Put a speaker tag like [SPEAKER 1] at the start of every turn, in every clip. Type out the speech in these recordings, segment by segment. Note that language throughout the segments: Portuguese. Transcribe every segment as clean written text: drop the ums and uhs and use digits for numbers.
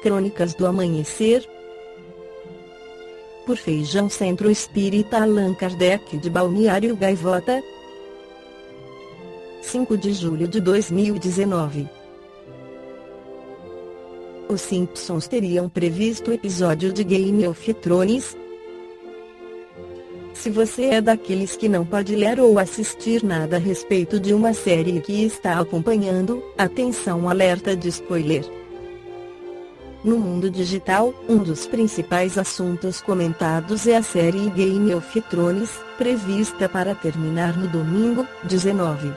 [SPEAKER 1] Crônicas do Amanhecer. Por Feijão Centro Espírita Allan Kardec de Balneário Gaivota. 5 de julho de 2019. Os Simpsons teriam previsto o episódio de Game of Thrones? Se você é daqueles que não pode ler ou assistir nada a respeito de uma série que está acompanhando, atenção, alerta de spoiler. No mundo digital, um dos principais assuntos comentados é a série Game of Thrones, prevista para terminar no domingo, 19.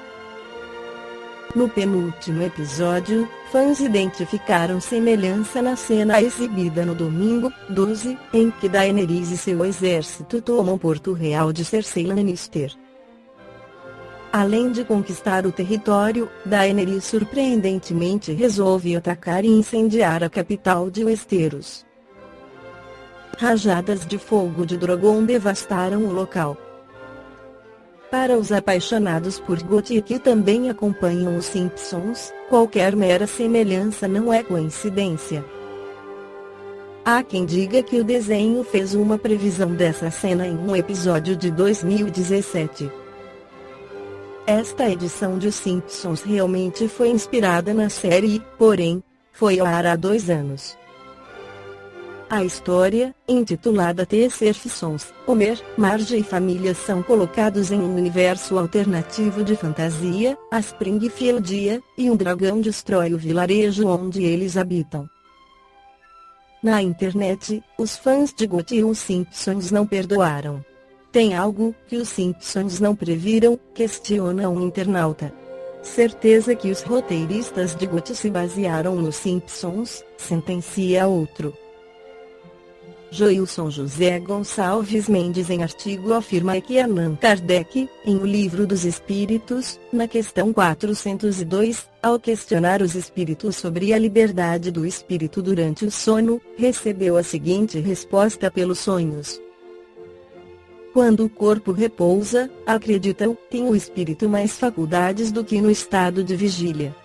[SPEAKER 1] No penúltimo episódio, fãs identificaram semelhança na cena exibida no domingo, 12, em que Daenerys e seu exército tomam Porto Real de Cersei Lannister. Além de conquistar o território, Daenerys surpreendentemente resolve atacar e incendiar a capital de Westeros. Rajadas de fogo de Drogon devastaram o local. Para os apaixonados por GOT que também acompanham os Simpsons, qualquer mera semelhança não é coincidência. Há quem diga que o desenho fez uma previsão dessa cena em um episódio de 2017. Esta edição de Os Simpsons realmente foi inspirada na série, porém, foi ao ar há 2 anos. A história, intitulada The Simpsons, Homer, Marge e família são colocados em um universo alternativo de fantasia, a Springfieldia, e um dragão destrói o vilarejo onde eles habitam. Na internet, os fãs de GOT e os Simpsons não perdoaram. Tem algo que os Simpsons não previram? Questiona um internauta. Certeza que os roteiristas de GOT se basearam nos Simpsons, sentencia outro. Joilson José Gonçalves Mendes em artigo afirma que Allan Kardec, em O Livro dos Espíritos, na questão 402, ao questionar os espíritos sobre a liberdade do espírito durante o sono, recebeu a seguinte resposta pelos sonhos. Quando o corpo repousa, acreditam, tem o espírito mais faculdades do que no estado de vigília.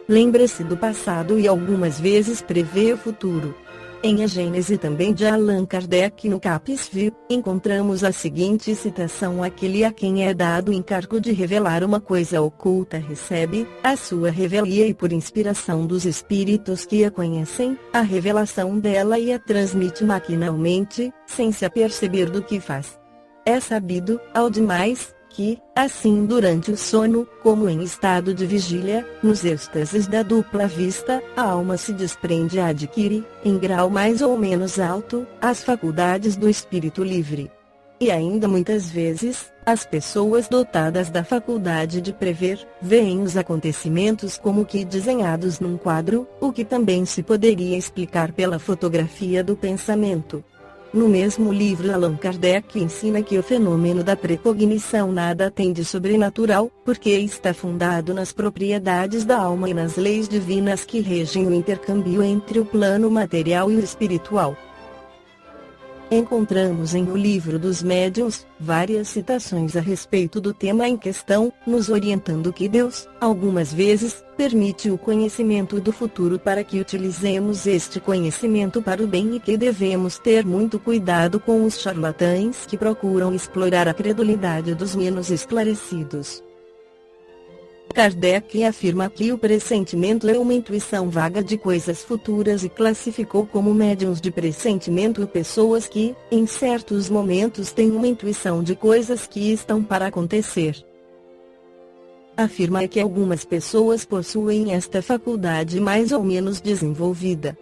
[SPEAKER 1] Lembra-se do passado e algumas vezes prevê o futuro. Em A Gênese também de Allan Kardec no Capítulo, encontramos a seguinte citação: aquele a quem é dado o encargo de revelar uma coisa oculta recebe, a sua revelia e por inspiração dos espíritos que a conhecem, a revelação dela e a transmite maquinalmente, sem se aperceber do que faz. É sabido, ao demais, que, assim durante o sono, como em estado de vigília, nos êxtases da dupla vista, a alma se desprende e adquire, em grau mais ou menos alto, as faculdades do espírito livre. E ainda muitas vezes, as pessoas dotadas da faculdade de prever, veem os acontecimentos como que desenhados num quadro, o que também se poderia explicar pela fotografia do pensamento. No mesmo livro, Allan Kardec ensina que o fenômeno da precognição nada tem de sobrenatural, porque está fundado nas propriedades da alma e nas leis divinas que regem o intercâmbio entre o plano material e o espiritual. Encontramos em O Livro dos Médiuns, várias citações a respeito do tema em questão, nos orientando que Deus, algumas vezes, permite o conhecimento do futuro para que utilizemos este conhecimento para o bem e que devemos ter muito cuidado com os charlatães que procuram explorar a credulidade dos menos esclarecidos. Kardec afirma que o pressentimento é uma intuição vaga de coisas futuras e classificou como médiuns de pressentimento pessoas que, em certos momentos, têm uma intuição de coisas que estão para acontecer. Afirma que algumas pessoas possuem esta faculdade mais ou menos desenvolvida.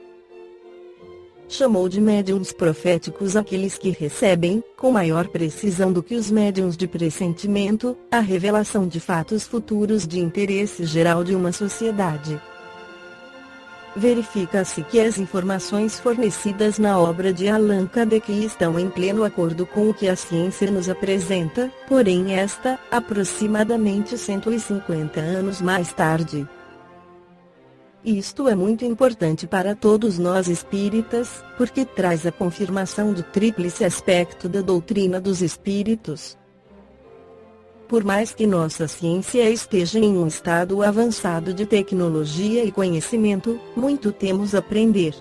[SPEAKER 1] Chamou de médiuns proféticos aqueles que recebem, com maior precisão do que os médiuns de pressentimento, a revelação de fatos futuros de interesse geral de uma sociedade. Verifica-se que as informações fornecidas na obra de Allan Kardec estão em pleno acordo com o que a ciência nos apresenta, porém esta, aproximadamente 150 anos mais tarde. Isto é muito importante para todos nós espíritas, porque traz a confirmação do tríplice aspecto da doutrina dos espíritos. Por mais que nossa ciência esteja em um estado avançado de tecnologia e conhecimento, muito temos a aprender.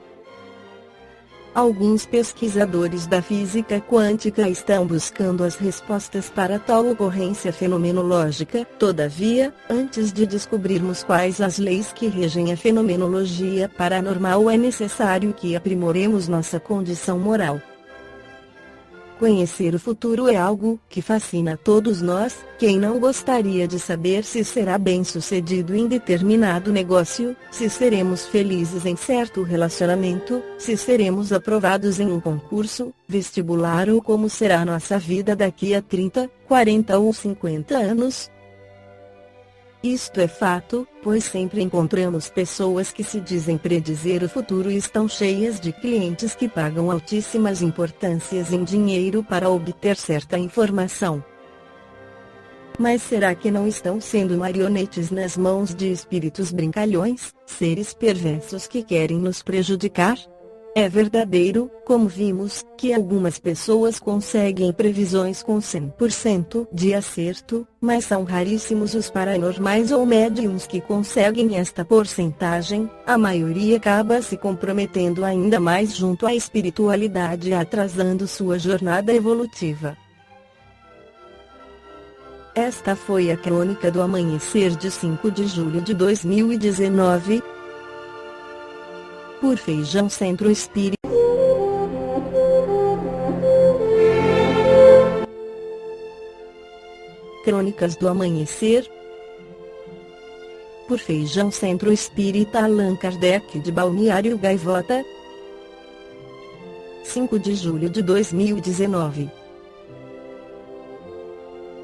[SPEAKER 1] Alguns pesquisadores da física quântica estão buscando as respostas para tal ocorrência fenomenológica. Todavia, antes de descobrirmos quais as leis que regem a fenomenologia paranormal, é necessário que aprimoremos nossa condição moral. Conhecer o futuro é algo que fascina todos nós. Quem não gostaria de saber se será bem-sucedido em determinado negócio, se seremos felizes em certo relacionamento, se seremos aprovados em um concurso, vestibular ou como será nossa vida daqui a 30, 40 ou 50 anos? Isto é fato, pois sempre encontramos pessoas que se dizem predizer o futuro e estão cheias de clientes que pagam altíssimas importâncias em dinheiro para obter certa informação. Mas será que não estão sendo marionetes nas mãos de espíritos brincalhões, seres perversos que querem nos prejudicar? É verdadeiro, como vimos, que algumas pessoas conseguem previsões com 100% de acerto, mas são raríssimos os paranormais ou médiums que conseguem esta porcentagem. A maioria acaba se comprometendo ainda mais junto à espiritualidade, atrasando sua jornada evolutiva. Esta foi a crônica do amanhecer de 5 de julho de 2019. Por Feijão Centro Espírita. Crônicas do Amanhecer. Por Feijão Centro Espírita Allan Kardec de Balneário Gaivota. 5 de julho de 2019.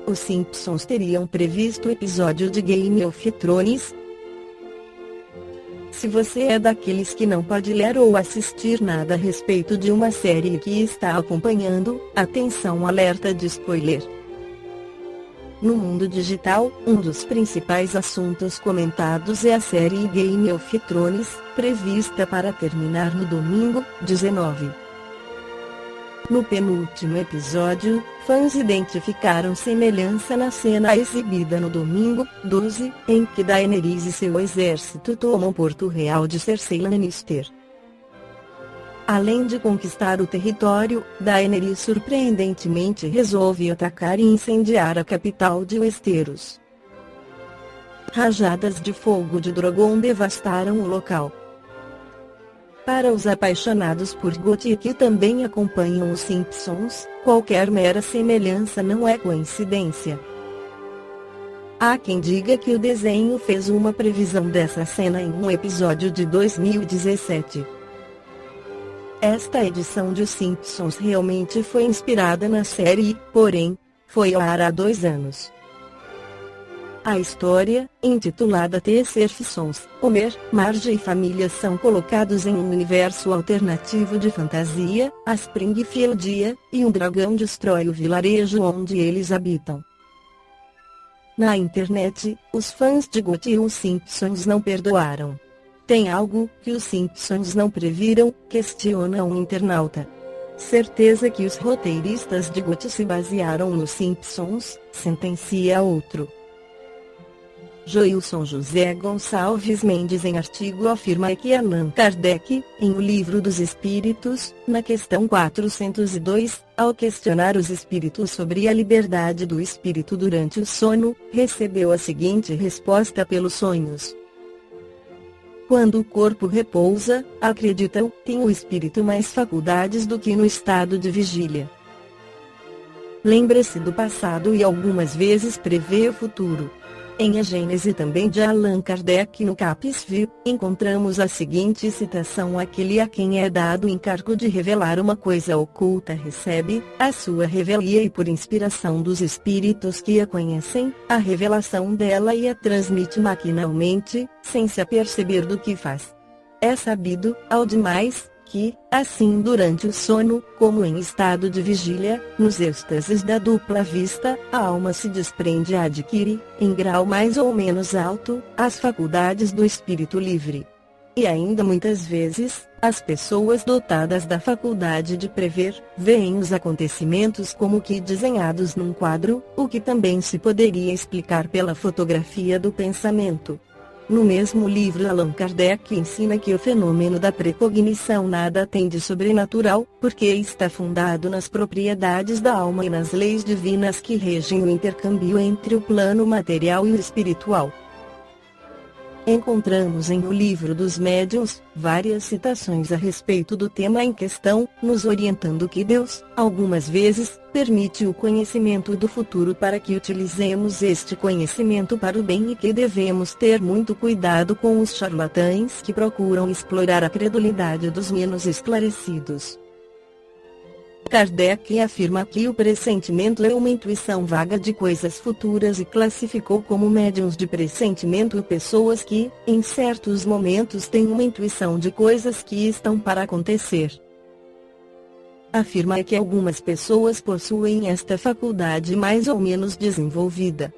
[SPEAKER 1] Os Simpsons teriam previsto o episódio de Game of Thrones? Se você é daqueles que não pode ler ou assistir nada a respeito de uma série que está acompanhando, atenção, alerta de spoiler. No mundo digital, um dos principais assuntos comentados é a série Game of Thrones, prevista para terminar no domingo, 19. No penúltimo episódio, fãs identificaram semelhança na cena exibida no domingo, 12, em que Daenerys e seu exército tomam Porto Real de Cersei Lannister. Além de conquistar o território, Daenerys surpreendentemente resolve atacar e incendiar a capital de Westeros. Rajadas de fogo de Drogon devastaram o local. Para os apaixonados por GOT que também acompanham os Simpsons, qualquer mera semelhança não é coincidência. Há quem diga que o desenho fez uma previsão dessa cena em um episódio de 2017. Esta edição de Os Simpsons realmente foi inspirada na série, porém, foi ao ar há 2 anos. A história, intitulada The Simpsons, Homer, Marge e família são colocados em um universo alternativo de fantasia, a Springfieldia, e um dragão destrói o vilarejo onde eles habitam. Na internet, os fãs de GOT e os Simpsons não perdoaram. Tem algo que os Simpsons não previram? Questiona um internauta. Certeza que os roteiristas de GOT se basearam nos Simpsons? Sentencia outro. Joilson José Gonçalves Mendes em artigo afirma que Allan Kardec, em O Livro dos Espíritos, na questão 402, ao questionar os espíritos sobre a liberdade do espírito durante o sono, recebeu a seguinte resposta pelos sonhos. Quando o corpo repousa, acreditam, tem o espírito mais faculdades do que no estado de vigília. Lembra-se do passado e algumas vezes prevê o futuro. Em A Gênese também de Allan Kardec no Capis Viu, encontramos a seguinte citação: aquele a quem é dado o encargo de revelar uma coisa oculta recebe, a sua revelia e por inspiração dos espíritos que a conhecem, a revelação dela e a transmite maquinalmente, sem se aperceber do que faz. É sabido, ao demais, que, assim durante o sono, como em estado de vigília, nos êxtases da dupla vista, a alma se desprende e adquire, em grau mais ou menos alto, as faculdades do espírito livre. E ainda muitas vezes, As pessoas dotadas da faculdade de prever, veem os acontecimentos como que desenhados num quadro, o que também se poderia explicar pela fotografia do pensamento. No mesmo livro, Allan Kardec ensina que o fenômeno da precognição nada tem de sobrenatural, porque está fundado nas propriedades da alma e nas leis divinas que regem o intercâmbio entre o plano material e o espiritual. Encontramos em O Livro dos Médiuns várias citações a respeito do tema em questão, nos orientando que Deus, algumas vezes, permite o conhecimento do futuro para que utilizemos este conhecimento para o bem e que devemos ter muito cuidado com os charlatães que procuram explorar a credulidade dos menos esclarecidos. Kardec afirma que o pressentimento é uma intuição vaga de coisas futuras e classificou como médiuns de pressentimento pessoas que, em certos momentos, têm uma intuição de coisas que estão para acontecer. Afirma que algumas pessoas possuem esta faculdade mais ou menos desenvolvida.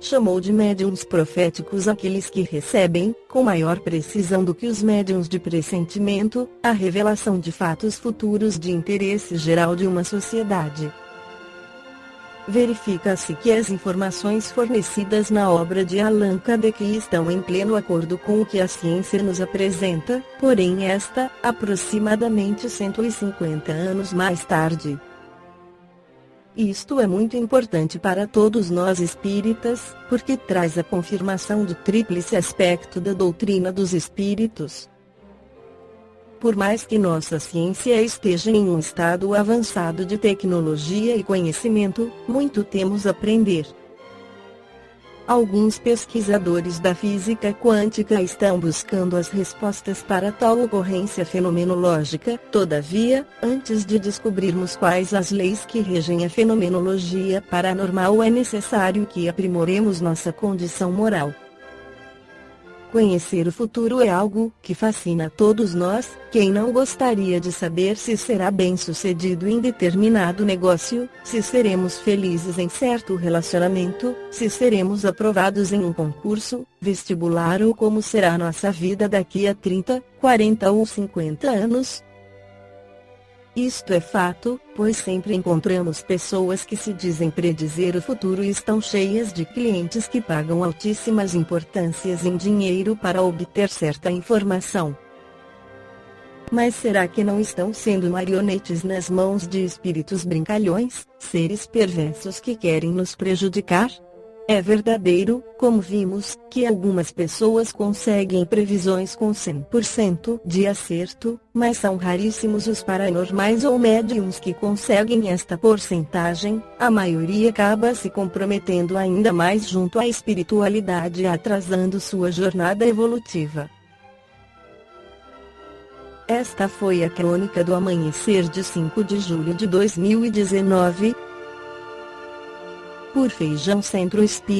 [SPEAKER 1] Chamou de médiuns proféticos aqueles que recebem, com maior precisão do que os médiuns de pressentimento, a revelação de fatos futuros de interesse geral de uma sociedade. Verifica-se que as informações fornecidas na obra de Allan Kardec estão em pleno acordo com o que a ciência nos apresenta, porém esta, aproximadamente 150 anos mais tarde. Isto é muito importante para todos nós espíritas, porque traz a confirmação do tríplice aspecto da doutrina dos espíritos. Por mais que nossa ciência esteja em um estado avançado de tecnologia e conhecimento, muito temos a aprender. Alguns pesquisadores da física quântica estão buscando as respostas para tal ocorrência fenomenológica. Todavia, antes de descobrirmos quais as leis que regem a fenomenologia paranormal, é necessário que aprimoremos nossa condição moral. Conhecer o futuro é algo que fascina todos nós. Quem não gostaria de saber se será bem-sucedido em determinado negócio, se seremos felizes em certo relacionamento, se seremos aprovados em um concurso, vestibular ou como será nossa vida daqui a 30, 40 ou 50 anos? Isto é fato, pois sempre encontramos pessoas que se dizem predizer o futuro e estão cheias de clientes que pagam altíssimas importâncias em dinheiro para obter certa informação. Mas será que não estão sendo marionetes nas mãos de espíritos brincalhões, seres perversos que querem nos prejudicar? É verdadeiro, como vimos, que algumas pessoas conseguem previsões com 100% de acerto, mas são raríssimos os paranormais ou médiums que conseguem esta porcentagem. A maioria acaba se comprometendo ainda mais junto à espiritualidade, atrasando sua jornada evolutiva. Esta foi a crônica do amanhecer de 5 de julho de 2019. Por Feijão Centro Espírita.